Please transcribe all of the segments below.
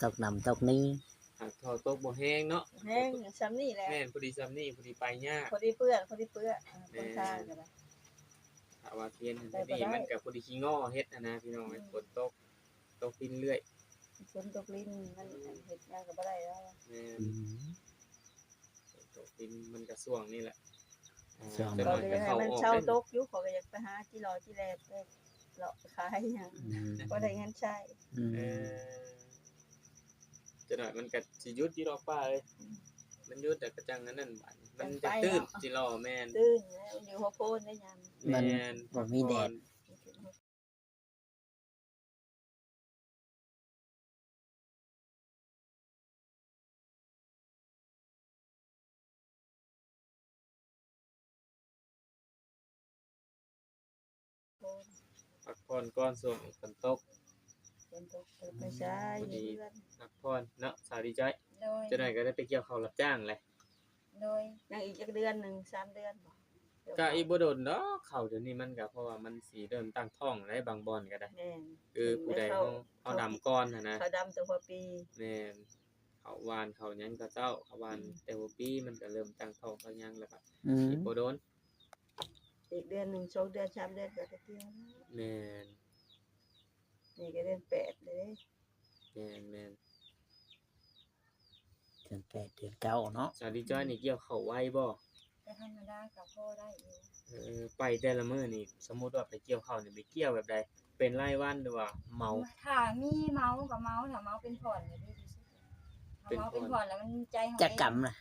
ตกน้ำตกนี้หากทอตกบ่แห้งเนาะแห้งซ้ำนี่แหละแม่นพอดีซ้ำนี่พอดีไปยากพอดีเปื้อนคนทางกันนะถ้าว่าเทียนนี่มันก็พอดีขี้ง้อเฮ็ดนะพี่น้องฝนตกดินเรื่อยฝนตกลิ้นมันเฮ็ดงานก็บ่ได้แล้วแม่นตกดินมันก็ช่วงนี่แหละก็เลยให้มันเช่าตกอยู่ขอก็อยากไปหาจิรอจิแลไปเลาะขายหยังบ่ได้เงินใช้จะหน่อยมันก็สิหยุดอยู่ดอกป้าเอ้ยมันหยุดแต่กระจังนั้นบัดมันจะตื้นจิรอแม่นตื้นแล้วอยู่หัวโพนได้ยามแม่นบ่มีแดดพักผ่อนก่อนช่วงฝนตกไปใช้อยู่เรือนพักผ่อนเนาะสาวดีจ้อยจะหน่อยก็ได้ไปเกี่ยวข้าวรับจ้างเลยโดยยังอีกจักเดือนนึง3เดือนบ่ก็อีบ่โดนเนาะข้าวเดี๋ยวนี้มันก็เพราะว่ามันสิเริ่มตั้งท้องแล้วบางบ่อนก็ได้คือผู้ใดเฮาดำก่อนนะเขาดำแต่หัวปีแม่นเขาหวานเขาหยังก็เจ้าเขาหวานแต่หัวปีมันก็เริ่มตั้งท้องเขาหยังแล้วก็อีบ่โดนอีกเดือนนึง2เดือน3เดือนก็จะเกี่ยวแม่นนี่ก็เดือน8เลยแม่นเดือน8เดือน9เนาะสาวดีจ้อยนี่เกี่ยวข้าวไวบ่ก็ธรรมดาก็พอได้อยู่ไปแต่ละมื้อนี่สมมุติว่าไปเกี่ยวข้าวนี่ไปเกี่ยวแบบใดเป็นรายวันหรือว่าเหมาถ้ามีเมาก็เมาถ้าเมาเป็นผ่อนก็ดีที่สุดถ้าเมาเป็นผ่อนแล้วมันใจเฮาจักกรรมล่ะ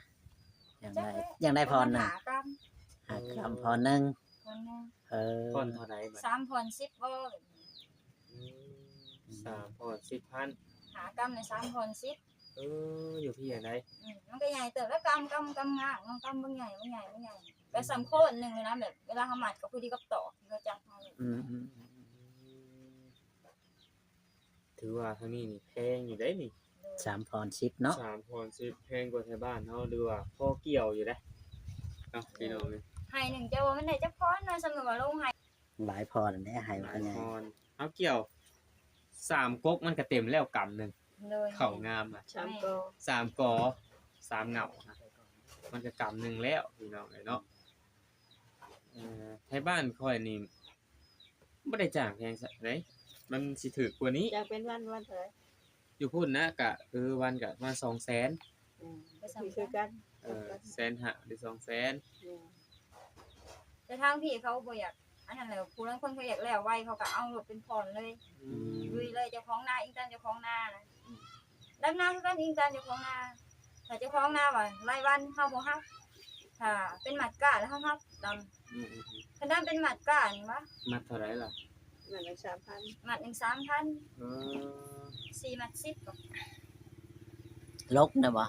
ยังได้พรน่ะหากรรมพรนึงพรเท่าใดบัด3พร10บ่3พร 10,000หากรรมใน3พร10อยู่ที่อันใดมันก็ใหญ่เติบแล้วกำงากกำบ่ใหญ่ก็สำโคตรนึงเลยนะแบบเวลาเฮามัดก็พอดีกับตอกที่เขาจับเฮาถือว่าทางนี้นี่แพงอยู่ได้นี่3พร10เนาะ3พร10แพงกว่าแถวบ้านเฮาหรือว่าพอเกี่ยวอยู่เด้เนาะพี่น้องให้นึงเจ้าว่ามันได้จักพรนะสมมุติว่าลงให้หลายพรแน่ให้มันใหญ่เฮาเกี่ยว3ก๊กมันก็เต็มแล้วกำนึงเข้างามอ่ะ3กอ3เหงามันก็กำนึงแล้วพี่น้องเนาะให้บ้านค่อยนี่บ่ได้จ้างแพงซักไดมันสิถูกกว่านี้อยากเป็นวันเท่าไหร่อยู่พุ่นนะก็คือวันก็ประมาณ 200,000ก็คือกัน150,000หรือ 200,000แต่ทางพี่เขาบ่อยากอันนั้นแหละผู้ลางคนเขาอยากแล้วไวเขาก็เอารถเป็นผ่อนเลยลุยเลยเจ้าของนาอิงตันเจ้าของนานะดำนาคือกันอิงตันเจ้าของนาถ้าเจ้าของนาว่ารายวันเฮาบ่ฮับถ้าเป็นหมัดก้าแล้วเฮาฮับดำถ้าดำเป็นหมัดก้านี่วะมัดเท่าไหร่ล่ะหมัดนึง 3,000หมัดนึง 3,000 4หมัด10ก็ลกนะบ่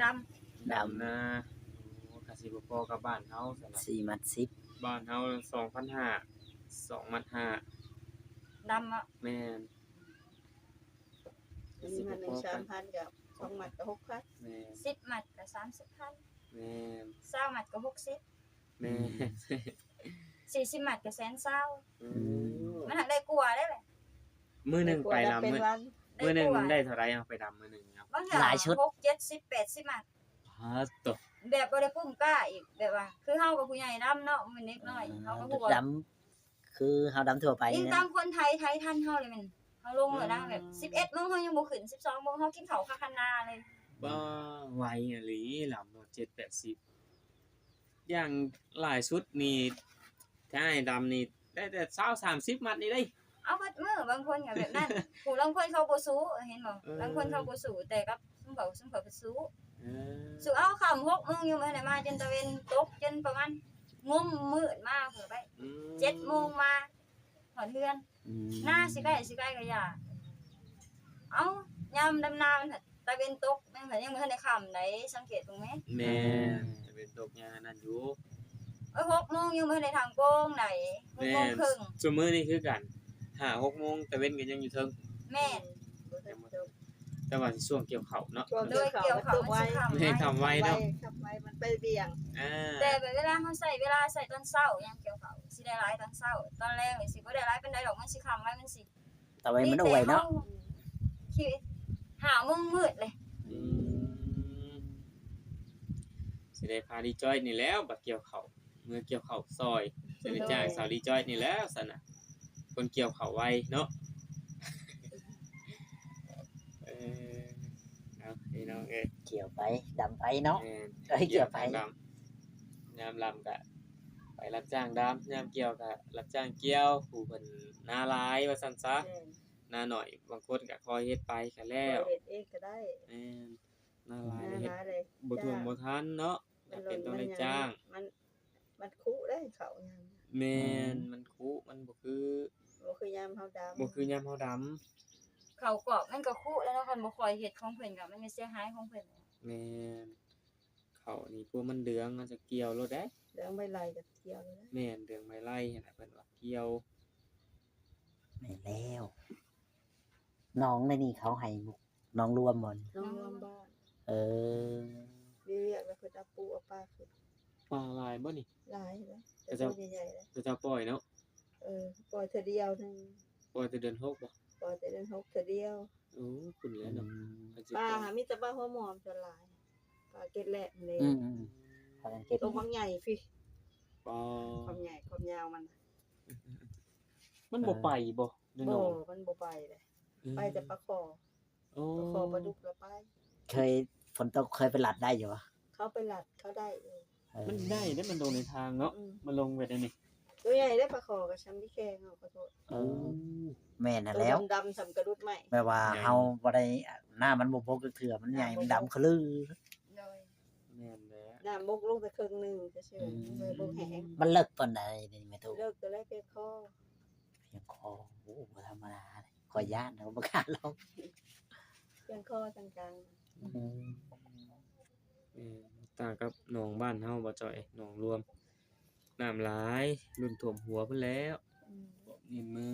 ดำนะก็สิบ่พอกับบ้านเฮาซั่นน่ะ4หมัด10บ้านเฮา 2,500 2หมัด5ดำอ่ะแม่น4หมัดนึง 3,000กับ2หมัดก็6,000แม่น10หมัดก็ 30,000แม่น20หมัดก็60แม่น40หมัดก็120,000มันหักได้กว่าได้แหละมื้อนึงไปดำมื้อนึงได้เท่าไหร่เอาไปดำมื้อนึงครับหลายชุด6 70 80หมัดตกแบบบ่ได้ปุ้มกล้าอีกแบบว่าคือเฮากับผู้ใหญ่ดำเนาะมันเล็กน้อยเฮาก็ฮู้ว่าดำคือเฮาดำทั่วไปนี่ตามคนไทยทันเฮาเลยแม่นเฮาลงแล้วนะแบบ 11:00 นเฮายังบ่ขึ้น 12:00 นเฮากินข้าวคาคันนาเลยบ่ไวอีหลีลำ7-80อย่างหลายชุดนี่ถ้าให้ดำนี่ได้แต่20-30มัดนี่เด้เอาเบิดมื้อบางคนก็แบบนั้นผู้ลางคนเขาบ่สู้เห็นบ่บางคนเขาบ่สู้แต่กับซุมเขาไปสู้สู้เอาค่ำ 6:00 นยังบ่ได้มาจนตะเวนตกจนประมาณงมมืดมาเพิ่นไป7:00 นมาฮอดเรือนหน้าสิใกล้ก็อย่าเอายามดำนามันตะเวนตกมันก็ยังบ่ทันได้ค่ำได้สังเกตตรงแม่แม่ตะเวนตกยามนั้นอยู่6:00 นยังบ่ได้ทางโป่งได้6:30 นซุมื้อนี้คือกัน5-6 โมงตะเวนก็ยังอยู่เทิงแม่นแต่ว่าช่วงเกี่ยวข้าวเนาะโดยเกี่ยวข้าวไว้ให้ทำไว้เนาะมันไปเบี่ยงแต่เวลาเฮาใส่ตอนเช้ายามเกี่ยวข้าวสิได้หลายตอนเช้าตอนแลงนี่สิบ่ได้หลายปานใดดอกมันสิค่ำไว้มันสิตะเวนมันอวยเนาะคิด 5 โมงมืดเลย อืมสิได้พาดีจ้อยนี่แล้วบัดเกี่ยวข้าวเมื่อเกี่ยวข้าวซอยสิได้จ้างสาวดีจ้อยนี่แล้วซั่นน่ะคนเกี่ยวข้าวไวเนาะเออเอาพี่น้องเอ้ย เกี่ยวไปดำไปเนาะ แม่น เอ้ยเกี่ยวไป ลำยามลำก็ไปรับจ้างดำยามเกี่ยวก็รับจ้างเกี่ยวผู้เพิ่นนาหลายว่าซั่นซะนาหน่อยบางคนก็คอยเฮ็ดไปก็แล้ว เฮ็ดเองก็ได้ แม่นนาหลาย หา เฮ็ด เลย บ่ท่วงบ่ทันเนาะจำเป็นต้องได้จ้าง มันคุได้เขายาม แม่นมันคุมันบ่คือ บ่คือยามเฮาดำ บ่คือยามเฮาดำ เขากรอบมันก็คุแล้วเนาะคันบ่ค่อยเฮ็ดของเพิ่นก็มันจะเสียหายของเพิ่น แม่นเขานี่พวกมันเหลืองมันจะเกี่ยวรถได้ เรื่องใบไล่กับเที่ยวเลยนะ แม่นเหลืองไม้ไล่หั่นน่ะเพิ่นว่าเกี่ยว แม่นแล้วน้องในนี่เขาให้บุกน้องรวมหมด น้องรวมบ้าน เออ มีเรียกแล้วเพิ่นเอาปูเอาปลาขึ้น ปลาลายบ่นี่ หลายเลย แต่ แต่ เจ้า ตัวใหญ่ๆเลย ก็จะปล่อยเนาะ ปล่อยเทื่อเดียวนึง ปล่อยแต่เดือน6บ่ ปล่อยแต่เดือน6เทื่อเดียว โอ้คุณแล้วเนาะ ปลาหามีแต่ปลาหัวหมอมจะหลายปลาเกล็ดแหลมเลย อืมพากันเก็บ ตัวความใหญ่พี่ ปลา ความใหญ่ความยาวมัน มันบ่ไปบ่เดี๋ยว บ่ น้อง มันบ่ไปเลยไปแต่ปลาคอ โอ้ ปลาคอปลาดุกแล้วไป เคยฝนตกเคยไปหลัดได้อยู่วะ เขาไปหลัดเขาได้อยู่ เออ มันได้มันลงในทางเนาะ อืม มันลงไปได้นี่ ตัวใหญ่ได้ปลาคอกับช้ำที่แข้งเอาขอโทษ เออแม่นน่ะ ตัว แล้ว ดำๆสำกระดุดใหม่ แปลว่าเฮาบ่ได้หน้ามันบ่บกเถื่อมันใหญ่มันดำคลือ โดย แม่นแล้ว น้ำบกลงแต่ครึ่งหนึงเฉยๆเลยบกแห้ง มันเลิกปานใดนี่แม่ตู เลิกตัวแรกเพียงคอ เพียงคอโอ้บ่ธรรมดาเลยขอย่านเขาบ่กล้าลง เพียงคอต่าง ต่างกับหนองบ้านเฮาบ่จ่อยหนองรวมน้ำหลายรุ่นท่วมหัวเพิ่นแล้ว ๆ นี่มือ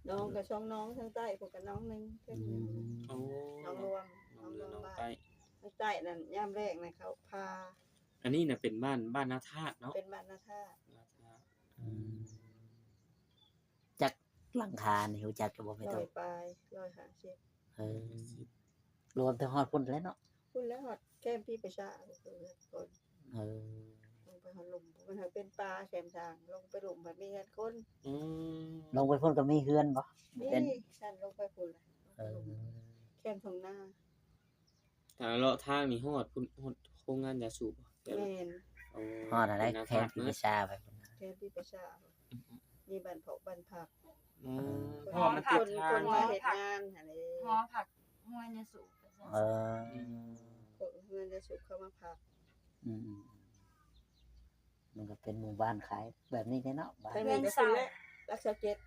น้องกับช่องน้องทางใต้พวกกับน้องหนึงเพิ่น โอ้ น้องรวม หน น้ อ อง ง เรื ร อ วม หนอง บ้าน ใต้ ทางใต้นั่นยามแรกนะเขาพา อันนี้น่ะเป็นบ้านนาธาตุเนาะ เป็นบ้านนาท่า นาธาตุ จักหลังคานี่รู้จักก็บ่แม่ ล ตู อยปลาย150 เออรวมแต่ฮอดพุ่นแล้วเนาะ คุณแล้วฮอดแก้มพี่ประชาคน เออ ลงไปหอดหลุมมันหาเป็นปลาแคมทางลงไปหลุมมันมีเงินคน อืม ลงไปพุ่นก็มีเฮือนบ่ เป็น นี่ฉันลงไปพุ่นละ เออ แคมทางหน้า ถ้าเลาะทางนี่ฮอดพุ่นฮอดโรงงานยาสูบบ่เดี๋ยว แม่น โอ้ ฮอดอะไร นา แค่ ธาตุ พิ เนอะ ชาไปพุ่นน่ะ แคมพี่ประชามีบ้านเผาบ้านผัก อืมเพราะว่ามันติดทาง คนมาเฮ็ดงานหั่นเด้ หอผักห้วยเนี่ยสูง เออ เงินจะสุกเข้ามาพัก อืมมันก็เป็นหมู่บ้านขายแบบนี้แน่เนาะบ้าน ทางนี้ก็คือรักษาเจ็ด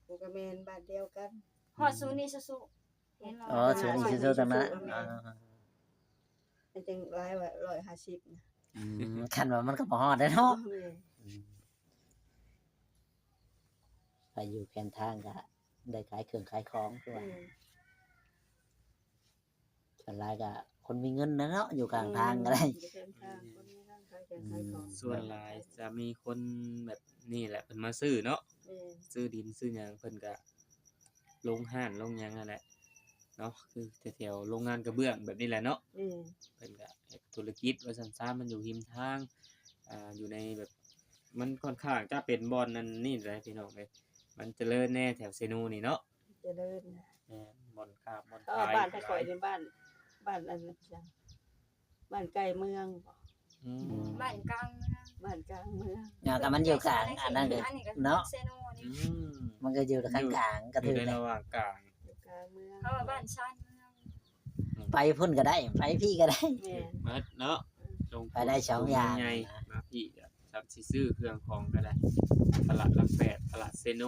กูกับแม่นบ้านเดียวกัน ฮอดซูนี่สุเห็น อ๋อสวนอิซูตรงนั้นอ๋อ มันจึงหลายว่า150นะ คันว่ามันก็บ่ฮอดได้เนาะ แม่ ไปอยู่แคมทางก็ได้ขายเครื่องขายของคือว่าส่วนหลายก็คนมีเงินนะเนาะอยู่กลางทางก็ได้ อยู่แคมทางคนนี้นั่งขายแกงขายของ ส่วนหลายจะมีคนแบบนี่แหละเพิ่นมาซื้อเนาะ แม่น ซื้อดินซื้อหยังเพิ่นก็ลงห้านลงหยังนั่นแหละเนาะคือแถวๆโรงงานกระเบื้องแบบนี้แหละเนาะ แม่น เพิ่นก็เฮ็ดธุรกิจว่าซั่นซ่ามันอยู่ริมทางอยู่ในแบบมันค่อนข้างจะเป็นบ่อนนั่นนี่แหละพี่น้องเอ้ยมันเจริญแน่แถวเซโนนี่เนาะ เจริญนะ บ่อนคาบบ่อน เขา ขาย บ้านถ้าข่อยเป็นบ้านอันนั้นจ้ะบ้านใกล้เมืองบ่ อืม บ้านกลางเมือง บ้านกลางเมือง เนี่ยก็มันอยู่กลางอันนั้นเลย อันนี้ก็ เนาะ เซโนนี่ อืม มันก็อยู่ข้างกลางก็ อ ถื ยู่ อ ใน ได้ ระหว่างกลาง อยู่กลางเมือง เขาว่าบ้านชานเมือง ไปพุ่นก็ได้ไปพี่ก็ได้ แม่น มัดเนาะลง ไปได้สองอย่าง ไง นะ มาพี่จับสิซื้อเครื่องของก็ได้ตลาดหลักแปดตลาดเซโน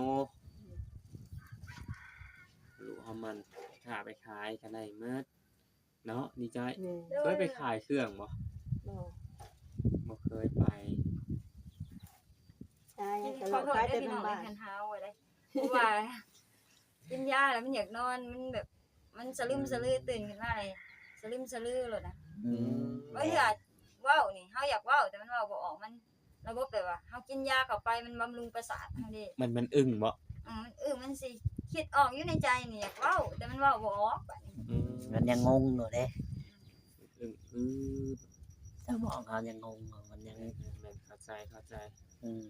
หรือเอามันถ้าไปขายก็ได้เมื่อเนาะดีใจ แม่น เคยไปขายเครื่องบ่ บ่ บ่เคยไป ใช่ กิน ต ข ล อ อด โทษ ขาย ได้ แต่ พี่น้อง น้ำ ใน บ้าน คันเท้าไว้ได้เพราะว่ากินยาแล้วมันอยากนอนมันแบบมันสลืมสลือตื่นขึ้นมาเลยสลืมสลือเลยนะ อืม บ่อยากเว้านี่เฮาอยากเว้าแต่มันเว้าบ่ออกมันระบบแบบว่าเฮากินยาเข้าไปมันบำรุงประสาทเฮาดิ มันอึ้งบ่ มันมันสิ คิดออกอยู่ในใจนี่อยากเว้าแต่มันเว้าบ่ออกบัดนี้ อืม มันยังงงอยู่เด้ อือ สมองเขายังงงอยู่มันยัง แม่นเข้าใจ อืม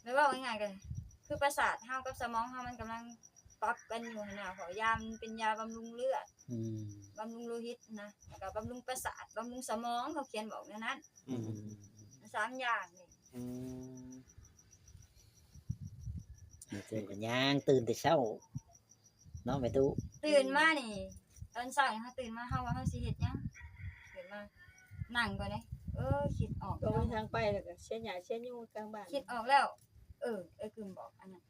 ไม่เว้าง่ายๆก็คือประสาทเฮากับสมองเฮามันกำลังปรับกันอยู่หั่นน่ะเพราะยามันเป็นยาบำรุงเลือด อืม บำรุงโลหิตนะแล้วก็บำรุงประสาทบำรุงสมองเขาเขียนบอกในนั้น อืม 3อย่างนี่ อืม เจอกันย่างตื่นแต่เช้าเนาะแม่ตู้ ตื่นมานี่ตอนเช้านี่เฮาตื่นมาเฮาว่าเฮาสิเฮ็ดหยังตื่นมานั่งก่อนเด้คิดออก ก็ แล้ว มีทางไปแล้วก็เชียนหญ้าเชียนยุงกลางบ้าน คิดออกแล้ว กึมบอกอันนั้น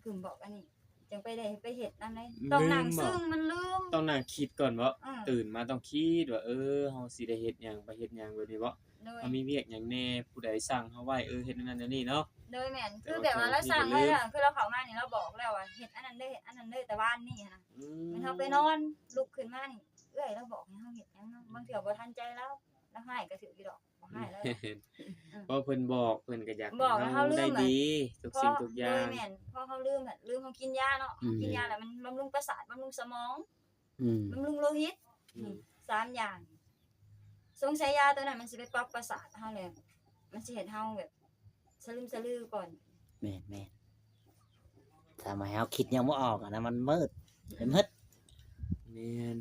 กึมบอกอันนี้จังไปได้ไปเฮ็ดนำได้ต้องนั่งซึ่งมันลืม ต้องนั่งคิดก่อนว่า อืม ตื่นมาต้องคิดว่าเฮาสิได้เฮ็ดหยังไปเฮ็ดหยังแบบนี้บ่ โดย เฮามีเวียกหยังแน่ผู้ใดสั่งเฮาไว้เฮ็ดอันนั้นอันนี้เนาะ โดยแม่นคือแบบว่าเราสั่งไว้แล้วคือเราเข้ามานี่เราบอกแล้วว่าเฮ็ดอันนั้นเด้อเฮ็ดอันนั้นเด้อแต่บ้านนี่นะ อื มันเฮาไปนอนลุกขึ้นมานี่เราบอกให้เฮาเฮ็ดหยังเนาะบางเทื่อบ่ทันใจแล้วให้ก็ถืออยู่ดอกบ่ให้แล้ว เพราะเพิ่นบอกเพิ่นก็อยาก บอกแล้วเฮาลืม ได้ดีทุกสิ่งทุกอย่า โด ง แม่นพอเฮาลืมอะลืมเฮากินยาเนาะกินยาแล้วมันบำรุงประสาทบำรุงสมอง อืม บำรุงโลหิต อืม 3อย่างสงสัยยาตัวนั้นมันสิไปปรับประสาทเฮาเลยมันสิเฮ็ดเฮาแบบสลึมสลือก่อน แม่นแม่นถ้ามาให้เฮาคิดยังบ่ออกอะนะมันมืดมันมืด แม่น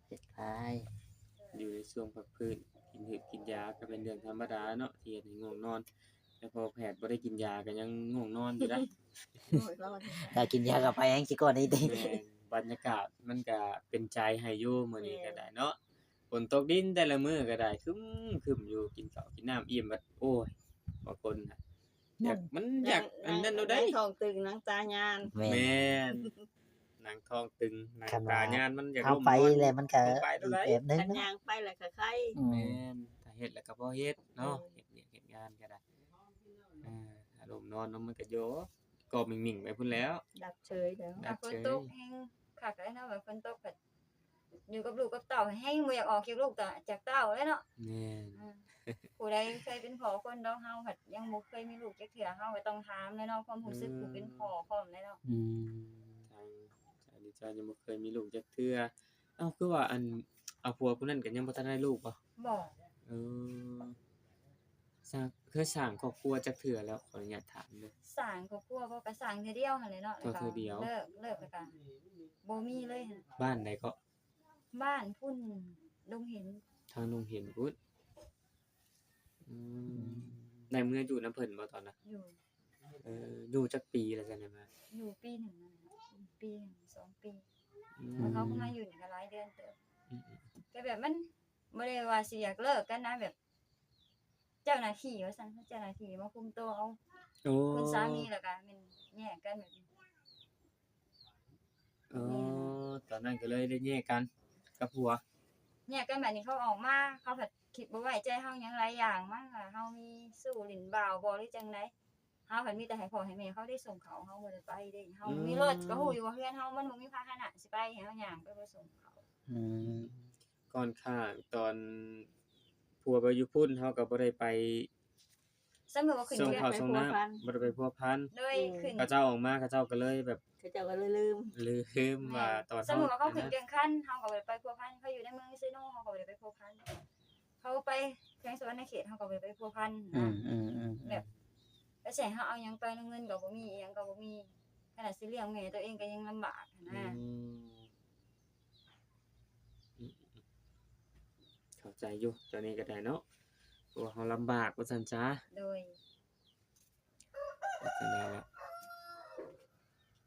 เฮ็ดไป อยู่ในช่วงพักฟื้นกินหืดกินยาก็เป็นเรื่องธรรมดาเนาะที่เฮ็ดให้ง่วงนอนแต่พอแพทย์บ่ได้กินยาก็ยังง่วงนอนอยู่นะ โอ้ยรอด ถ้ากินยาก็ไปแฮงสิก่อนนี้ติ แม่นบรรยากาศมันก็เป็นใจให้อยู่มื้อนี้ก็ได้เนาะฝนตกดินแต่ละมื้อก็ได้ครึมๆอยู่กินข้าวกินน้ำอิ่มบัดโอ้ยบางคนน่ะอยากอันนั้นเอาได้ นั่งท้องตึงนางตายาน แม่น แม่นหนังท้องตึงหนัง คันว่า ตายานมันอยาก เข้า ล้ม ไป นอน แล้วมันก็ เข้าไปเท่า อี ไหร่ กแบบนึง คัน เนาะ ยางไปแล้วก็ไข้ อืม แม่นถ้าเฮ็ดแล้วก็บ่เฮ็ดเนาะเฮ็ดเวียกเฮ็ดงานก็ได้อารมณ์นอนเนาะมันก็โยก็มิ่งๆไปพุ่นแล้ว ดับเฉยแล้ว ดั ถ้า บ ฝน เฉย ตกแฮงคักเลยเนาะแบบฝนตกก็อยู่กับลูกกับเต้าแฮงบ่อยากออกจากลูกจากเต้าเลยเนาะ แม่น ผู้ใดเคยเป็นพ่อคนดอกเฮาผัดยังบ่เคยมีลูกจักเทื่อเฮาก็ต้องถามเลยเนาะความรู้สึกผู้เป็นพ่อพร้อมเลยเนาะ อืม ทางชายดิจายังบ่เคยมีลูกจักเทื่อเอ้าคือว่าอันเอาผัวผู้นั้นก็ยังบ่ทันได้ลูกบ่ บ่ เออเคยสร้างครอบครัวจักเทื่อแล้วขออนุญาตถามเด้อ สร้างครอบครัวบ่ก็สร้างเทื่อเดียวหั่นแหละเนาะแล้วก็ เทื่อเดียว เลิกแล้วก็บ่มีเลยหั่น บ้านใดก็ บ้านพุ่นดงเห็น ทางโรงเห็นพุทธอืมได้เมื่ออยู่น้ำเพิ่นบ่ตอนน่ะ อยู่ อยู่จักปีแล้วจังได๋มา อยู่ปีหนึ่งนั่นน่ะปีหนึ่ง2 ปี อืม แล้วเขาก็มาอยู่นี่ก็หลายเดือนเติบ อืม ก็แบบมันบ่ได้ว่าสิอยากเลิกกันนะแบบ เจ้าหน้าที่ว่าซั่นเจ้าหน้าที่มาคุมตัวเอา โอ้ คุณสามีแล้วก็แม่นแยกกันแบบนี้ อ๋อตอนนั้นก็เลยได้แยกกันกับผัว แยกกันแบบนี้เขาออกมาเขาแบบคิดบ่ไว้ใจเฮาหยังหลายอย่างมากค่ะเฮามีสู้ลิ้นบ่าวบ่หรือจังไดเฮาเพิ่นมีแต่ให้พ่อให้แม่เขาได้ส่งเขาเฮาบ่ได้ไปเด้เฮามีรถก็ฮู้อยู่ว่าเฮือนเฮามันบ่มีพาหนะสิไปให้เฮาย่างไปบ่ส่งเขา อืม ก่อนข้างตอนผัวไปอยู่พุ่นเฮาก็บ่ได้ไป สมมุติว่าขึ้น ส่ง เรือน ข้าวส่งน้ำบ่ได้ไปพัวพัน โดยขึ้น เขาเจ้าออกมาเขาเจ้าก็เลยแบบ เขาเจ้าก็เลยลืม ลืมว่าตอน สมมุติว่าเขาขึ้นเรือนคันเฮาก็บ่ได้ไปพัวพันเขาอยู่ในเมืองซิโนเฮาก็บ่ได้ไปพัวพันเขาไปแขวงสวรรณเขตเฮาก็บ่ได้ไปพัวพัน อื นะ มอืมอืม แบบแล้วสิให้เฮาเอาหยังไปเงินก็บ่มีอิหยังก็บ่มีขนาดสิเลี้ยงแม่ตัวเองก็ยังลำบาก อื นะ มเข้าใจอยู่ตอนนี้ก็ได้เนาะเพราะว่าเฮาลำบากว่าซั่นจ้า โดย จังได๋ล่ะ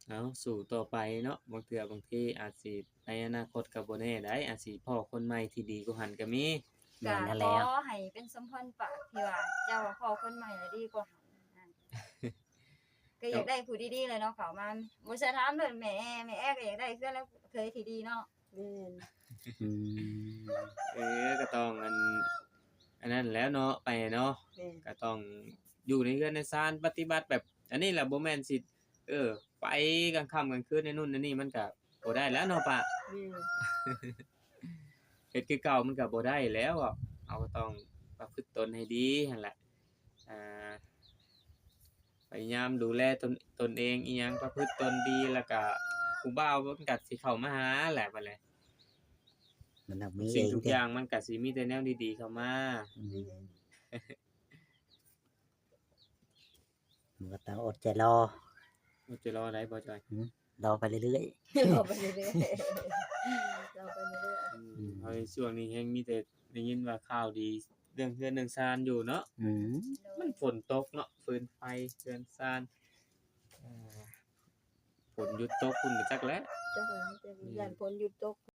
เอาสู่ต่อไปเนาะบางเทื่อบางทีอาจสิในอนาคตก็บ่แน่ได้อาจสิพ้อคนใหม่ที่ดีกว่าหันก็มี แม่ ก็ นนั่น ข แล้ว อให้เป็นสมพรปากที่ว่าเจ้าว่าพ่อคนใหม่น่ะดีกว่าหั่นนะก็อยากได้ผู้ดีๆเลยเนาะเขามาบ่ใช่ถามเด้อแม่ก็อยากได้คือแล้วเคยที่ดีเนาะ แม่น อืม ก็ต้องอันนั้นแหล้วเนาะไปเนาะ แม่น ก็ต้องอยู่ในเรือนในศาลปฏิบัติแบบ อันนี้แหละบ่แม่นสิไปกลางค่ำกลางคืนในนู่นในนี่มันก็บ่ได้แล้วเนาะปะ แม่น เฮ็ดคือเก่ามันก็บ่ได้แล้วอะเราก็ต้องประพฤติตนให้ดีหั่นแหละอ่า พยายามดูแลตนเองอีหยังประพฤติตนดีแล้วก็ผู้บ่าวมันก็สิเข้ามาหาแหละบัดแหละ มันต้องมี สิ่ง เอง ทุก เด้ อย่างมันก็สิมีแต่แนวดีๆเข้ามา อืมมันก็ต้องอดใจรอ มันจะรอได้บ่จอย รอไปเรื่อย เราไปเรื่อยๆเราไปเรื่อย เพราะในช่วงนี้แฮงมีแต่ได้ยินว่าข่าวดีเรื่องเฮือนเรื่องซานอยู่เนาะ ๆอืม ๆ มันฝนตกเนาะฟืนไฟเฮือนซานฝนหยุดตกพุ่นก็จักแล้ว จังหวะจะยันพ้นหยุดตก